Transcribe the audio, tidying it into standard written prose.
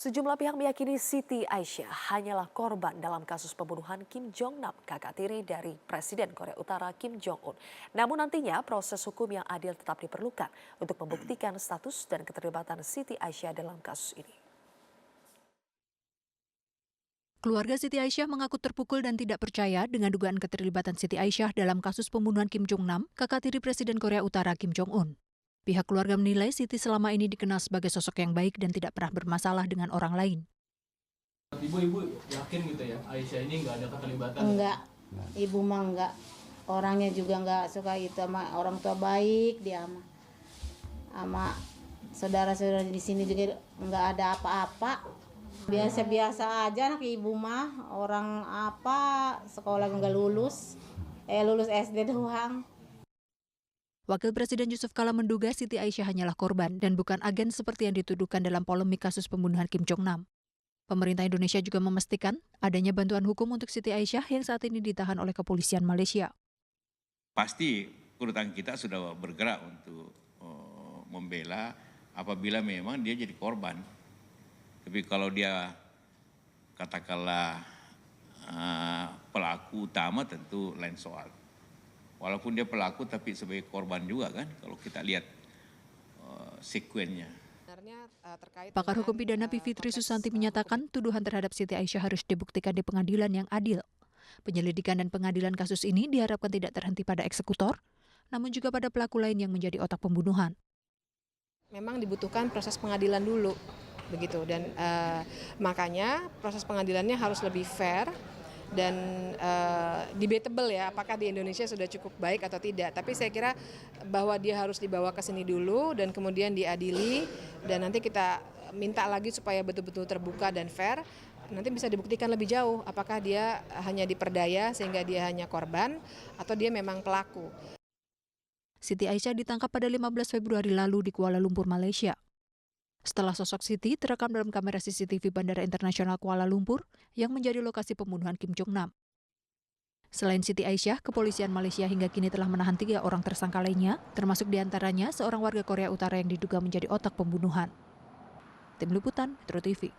Sejumlah pihak meyakini Siti Aisyah hanyalah korban dalam kasus pembunuhan Kim Jong Nam, kakak tiri dari Presiden Korea Utara Kim Jong Un. Namun nantinya proses hukum yang adil tetap diperlukan untuk membuktikan status dan keterlibatan Siti Aisyah dalam kasus ini. Keluarga Siti Aisyah mengaku terpukul dan tidak percaya dengan dugaan keterlibatan Siti Aisyah dalam kasus pembunuhan Kim Jong Nam, kakak tiri Presiden Korea Utara Kim Jong Un. Pihak keluarga menilai Siti selama ini dikenal sebagai sosok yang baik dan tidak pernah bermasalah dengan orang lain. Ibu yakin gitu ya, Aisyah ini nggak ada keterlibatan? Enggak, ibu mah enggak. Orangnya juga enggak suka itu sama orang tua, baik dia sama saudara-saudara di sini juga enggak ada apa-apa. Biasa-biasa aja anak ibu mah, orang apa sekolah enggak lulus SD doang. Wakil Presiden Yusuf Kala menduga Siti Aisyah hanyalah korban dan bukan agen seperti yang dituduhkan dalam polemik kasus pembunuhan Kim Jong Nam. Pemerintah Indonesia juga memastikan adanya bantuan hukum untuk Siti Aisyah yang saat ini ditahan oleh kepolisian Malaysia. Pasti kedutaan kita sudah bergerak untuk membela apabila memang dia jadi korban. Tapi kalau dia katakanlah pelaku utama tentu lain soal. Walaupun dia pelaku tapi sebagai korban juga kan kalau kita lihat sekuennya. Pakar hukum pidana Bivitri Susanti menyatakan tuduhan terhadap Siti Aisyah harus dibuktikan di pengadilan yang adil. Penyelidikan dan pengadilan kasus ini diharapkan tidak terhenti pada eksekutor, namun juga pada pelaku lain yang menjadi otak pembunuhan. Memang dibutuhkan proses pengadilan dulu, begitu. Dan makanya proses pengadilannya harus lebih fair dan debatable ya, apakah di Indonesia sudah cukup baik atau tidak. Tapi saya kira bahwa dia harus dibawa ke sini dulu dan kemudian diadili, dan nanti kita minta lagi supaya betul-betul terbuka dan fair. Nanti bisa dibuktikan lebih jauh apakah dia hanya diperdaya sehingga dia hanya korban atau dia memang pelaku. Siti Aisyah ditangkap pada 15 Februari lalu di Kuala Lumpur, Malaysia. Setelah sosok Siti terekam dalam kamera CCTV Bandara Internasional Kuala Lumpur yang menjadi lokasi pembunuhan Kim Jong Nam. Selain Siti Aisyah, kepolisian Malaysia hingga kini telah menahan 3 orang tersangka lainnya, termasuk diantaranya seorang warga Korea Utara yang diduga menjadi otak pembunuhan. Tim Liputan, Metro TV.